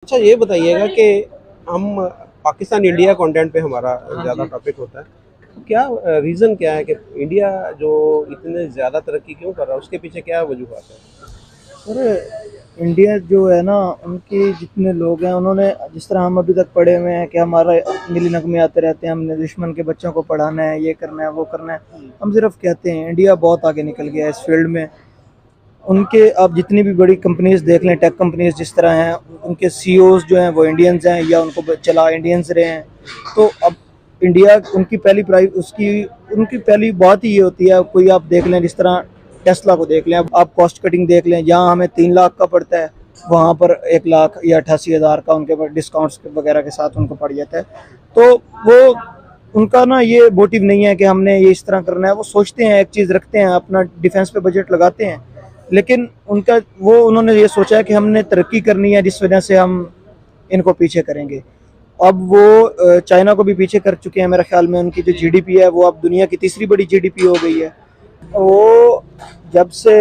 अच्छा ये बताइएगा कि हम पाकिस्तान इंडिया कंटेंट पे हमारा ज़्यादा टॉपिक होता है। तो क्या रीज़न क्या है कि इंडिया जो इतने ज़्यादा तरक्की क्यों कर रहा है, उसके पीछे क्या वजूहत है? और इंडिया जो है ना, उनके जितने लोग हैं उन्होंने जिस तरह हम अभी तक पढ़े हुए हैं कि हमारा मिली नगमे आते रहते हैं, हमने दुश्मन के बच्चों को पढ़ाना है, ये करना है, वो करना है। हम सिर्फ कहते हैं इंडिया बहुत आगे निकल गया है इस फील्ड में। उनके आप जितनी भी बड़ी कंपनीज देख लें, टेक कंपनीज जिस तरह हैं, उनके सीईओज जो हैं वो इंडियंस हैं या उनको चला इंडियंस रहे हैं। तो अब इंडिया उनकी पहली प्राइस उसकी उनकी पहली बात ही ये होती है। कोई आप देख लें, जिस तरह टेस्ला को देख लें, अब आप कॉस्ट कटिंग देख लें, जहाँ हमें 3 लाख का पड़ता है वहाँ पर 1 लाख या 88 हज़ार का उनके पास डिस्काउंट्स वगैरह के साथ उनको पड़ जाता है। तो वो उनका ना ये मोटिव नहीं है कि हमने ये इस तरह करना है। वो सोचते हैं, एक चीज़ रखते हैं, अपना डिफेंस पे बजट लगाते हैं, लेकिन उन्होंने ये सोचा है कि हमने तरक्की करनी है जिस वजह से हम इनको पीछे करेंगे। अब वो चाइना को भी पीछे कर चुके हैं मेरे ख्याल में। उनकी जो जीडीपी है वो अब दुनिया की तीसरी बड़ी जीडीपी हो गई है। वो जब से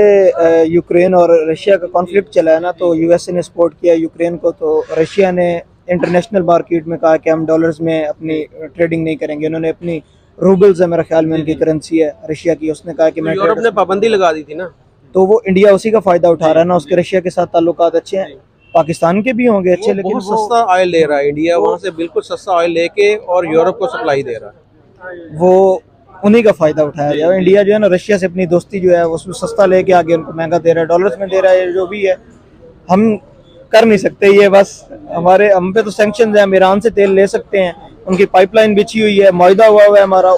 यूक्रेन और रशिया का कॉन्फ्लिक्ट चला है ना, तो यूएसए ने सपोर्ट किया यूक्रेन को, तो रशिया ने इंटरनेशनल मार्केट में कहा कि हम डॉलर्स में अपनी ट्रेडिंग नहीं करेंगे। उन्होंने अपनी रूबल्स है मेरे ख्याल में उनकी करेंसी है रशिया की, उसने कहा कि तो मैं यूरोप ने पाबंदी लगा दी थी ना। तो वो इंडिया उसी का फायदा उठा रहा है ना, उसके रशिया के साथ ताल्लुकात अच्छे हैं, पाकिस्तान के भी होंगे अच्छे, वो लेकिन बहुत सस्ता ऑयल ले रहा है, इंडिया वहाँ से बिल्कुल सस्ता ऑयल लेके और यूरोप को सप्लाई दे रहा है। वो उन्हीं का फायदा उठाया जाए। इंडिया जो है ना, रशिया से अपनी दोस्ती जो है उसमें सस्ता लेके आगे उनको महंगा दे रहा है, डॉलर्स में दे रहा है, जो भी है। हम कर नहीं सकते ये, बस हम पे तो सैंक्शन है। हम ईरान से तेल ले सकते हैं, उनकी पाइपलाइन बिछी हुई है, मुआहदा हुआ है हमारा।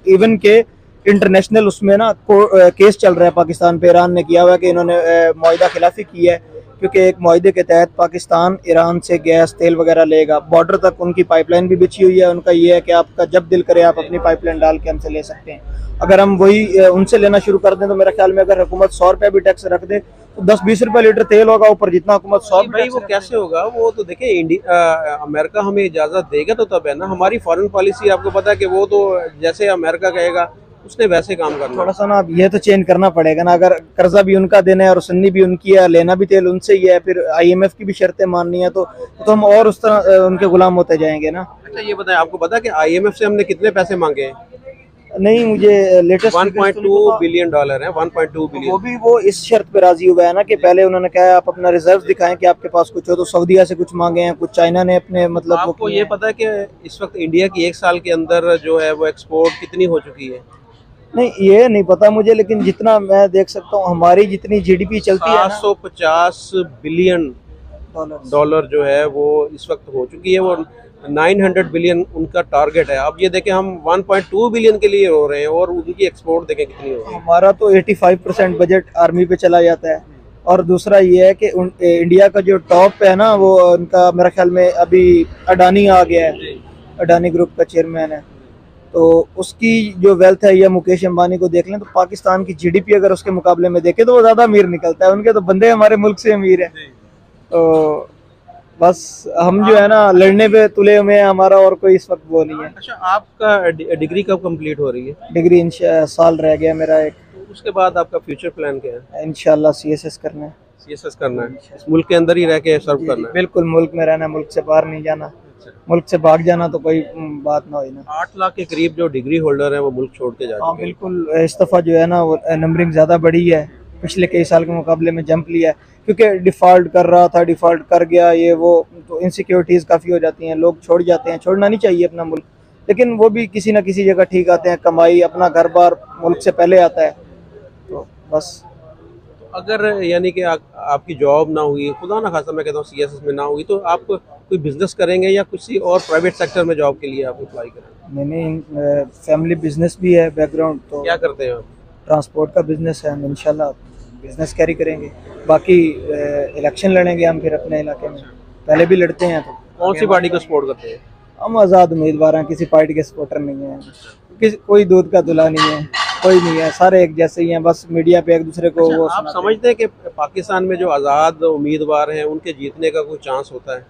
इवन के इंटरनेशनल उसमें ना केस चल रहा है पाकिस्तान पे, ईरान ने किया हुआ है कि इन्होंने मुआहदा खिलाफी की है, क्योंकि एक मुआहदे के तहत पाकिस्तान ईरान से गैस तेल वगैरह लेगा, बॉर्डर तक उनकी पाइपलाइन भी बिछी हुई है। उनका ये है कि आपका जब दिल करे आप अपनी पाइपलाइन डाल के हमसे ले सकते हैं। अगर हम वही उनसे लेना शुरू कर दें तो मेरे ख्याल में अगर हुकूमत 100 रुपये भी टैक्स रख दे तो 10-20 रुपये लीटर तेल होगा ऊपर, जितना हुकूमत 100 भाई वो कैसे होगा? वो तो देखिए इंडिया अमेरिका हमें इजाजत देगा तो तब है ना। हमारी फॉरेन पॉलिसी आपको पता है कि वो तो जैसे अमेरिका कहेगा उसने वैसे काम करना। थोड़ा सा ना अब ये तो चेंज करना पड़ेगा ना। अगर कर्जा भी उनका देना है और सुन्नी भी उनकी है, लेना भी तेल उनसे ही है, फिर आईएमएफ की भी शर्तें माननी है, तो हम और उस तरह उनके गुलाम होते जाएंगे ना। अच्छा ये बताएं, आपको पता है कि आईएमएफ से हमने कितने पैसे मांगे हैं? नहीं, मुझे लेटेस्ट 1.2 बिलियन डॉलर है, 1.2 वो बिलियन। भी वो इस शर्त पे राजी हुआ है ना कि पहले उन्होंने कहा आप अपना रिजर्व दिखाएं कि आपके पास कुछ हो, तो सऊदीया से कुछ मांगे हैं, कुछ चाइना ने अपने मतलब वो आपको किए ये हैं। पता है कि इस वक्त इंडिया की एक साल के अंदर जो है वो एक्सपोर्ट कितनी हो चुकी है? नहीं, ये नहीं पता मुझे, लेकिन जितना मैं देख सकता हूँ हमारी जितनी जीडीपी चलती है ना, 750 बिलियन डॉलर। डॉलर जो है वो इस वक्त हो चुकी है। वो 900 बिलियन उनका टारगेट है। अब ये देखें, हम 1.2 बिलियन के लिए हो रहे हैं और उनकी एक्सपोर्ट देखें कितनी हो रही है। हमारा तो 85% बजट आर्मी पे चला जाता है। और दूसरा ये है कि इंडिया का जो टॉप पे है ना, वो उनका मेरे ख्याल में अभी अडानी आ गया है, अडानी ग्रुप का चेयरमैन है। तो उसकी जो वेल्थ है, या मुकेश अंबानी को देख लें, तो पाकिस्तान की जीडीपी अगर उसके मुकाबले में देखें तो वो ज़्यादा अमीर निकलता है। उनके तो बंदे हमारे मुल्क से अमीर है। तो बस हम जो है ना लड़ने पे तुले हुए हैं, हमारा और कोई इस वक्त वो नहीं है। अच्छा, आपका डिग्री कब कंप्लीट हो रही है? डिग्री साल रह गया मेरा एक। तो उसके बाद आपका फ्यूचर प्लान क्या है? इंशाल्लाह सीएसएस करना है। सीएसएस करना है, इस मुल्क के अंदर ही रह के सर्व करना है? बिल्कुल मुल्क में रहना, मुल्क से बाहर नहीं जाना। मुल्क से भाग जाना तो कोई बात ना हो ना। 8 लाख के करीब जो डिग्री होल्डर है वो मुल्क छोड़ के जा हाँ चुके हैं। बिल्कुल, इस दफ़ा जो है ना वो नंबरिंग ज़्यादा बढ़ी है, पिछले कई साल के मुकाबले में जंप लिया है, क्योंकि डिफ़ॉल्ट कर रहा था, डिफ़ॉल्ट कर गया, ये वो, तो इनसिक्योरिटीज़ काफ़ी हो जाती हैं, लोग छोड़ जाते हैं। छोड़ना नहीं चाहिए अपना मुल्क, लेकिन वो भी किसी ना किसी जगह ठीक आते हैं। कमाई अपना घर बार मुल्क से पहले आता है, तो बस। अगर यानी कि आपकी जॉब ना हुई, खुदा ना खासा मैं कहता हूँ सीएसएस में ना हुई, तो आप कोई बिजनेस करेंगे या किसी और प्राइवेट सेक्टर में जॉब के लिए आप अप्लाई करेंगे? मैंने फैमिली बिजनेस भी है बैकग्राउंड, तो क्या करते हैं आप? ट्रांसपोर्ट का बिजनेस है। हम इंशाल्लाह बिजनेस कैरी करेंगे। बाकी इलेक्शन लड़ेंगे हम फिर अपने इलाके में, पहले भी लड़ते हैं। तो कौन सी पार्टी को सपोर्ट करते हैं? हम आज़ाद उम्मीदवार हैं, किसी पार्टी के सपोर्टर नहीं है, कोई दूध का दुल्हा नहीं है, कोई नहीं है, सारे एक जैसे ही हैं। बस मीडिया पे एक दूसरे को अच्छा, वो आप सुनाते समझते हैं कि पाकिस्तान में जो आज़ाद उम्मीदवार हैं उनके जीतने का कोई चांस होता है?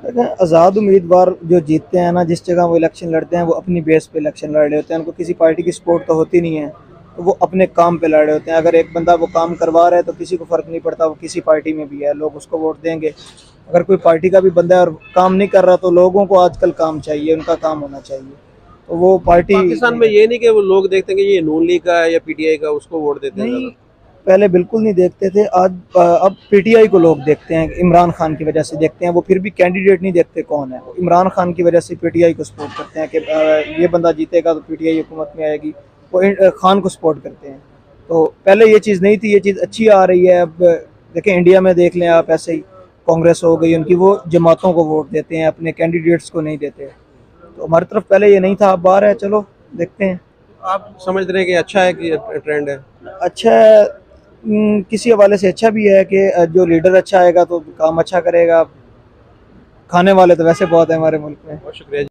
हैं। लेकिन आज़ाद उम्मीदवार जो जीतते हैं ना, जिस जगह वो इलेक्शन लड़ते हैं, वो अपनी बेस पे इलेक्शन लड़ रहे होते हैं, उनको किसी पार्टी की सपोर्ट तो होती नहीं है। तो वो अपने काम पे लड़ रहे होते हैं। अगर एक बंदा वो काम करवा रहा है तो किसी को फ़र्क नहीं पड़ता वो किसी पार्टी में भी है, लोग उसको वोट देंगे। अगर कोई पार्टी का भी बंदा है और काम नहीं कर रहा तो लोगों को आजकल काम चाहिए, उनका काम होना चाहिए, तो वो पार्टी पाकिस्तान में ये नहीं कि वो लोग देखते हैं कि ये नून लीग का है या पीटीआई का, उसको वोट देते हैं नहीं, ज़्यादा। पहले बिल्कुल नहीं देखते थे। आज अब पीटीआई को लोग देखते हैं, इमरान खान की वजह से देखते हैं। वो फिर भी कैंडिडेट नहीं देखते कौन है, वो इमरान खान की वजह से पीटीआई को सपोर्ट करते हैं कि ये बंदा जीतेगा तो पीटीआई हुकूमत में आएगी। वो खान को सपोर्ट करते हैं। तो पहले ये चीज़ नहीं थी, ये चीज़ अच्छी आ रही है। अब देखें इंडिया में देख लें आप, ऐसे ही कांग्रेस हो गई उनकी, वो जमातों को वोट देते हैं, अपने कैंडिडेट्स को नहीं देते। तो हमारी तरफ पहले ये नहीं था, अब बाहर है, चलो देखते हैं। आप समझ रहे हैं कि अच्छा है कि ट्रेंड है? अच्छा है, किसी हवाले से अच्छा भी है कि जो लीडर अच्छा आएगा तो काम अच्छा करेगा। खाने वाले तो वैसे बहुत है हमारे मुल्क में। बहुत शुक्रिया।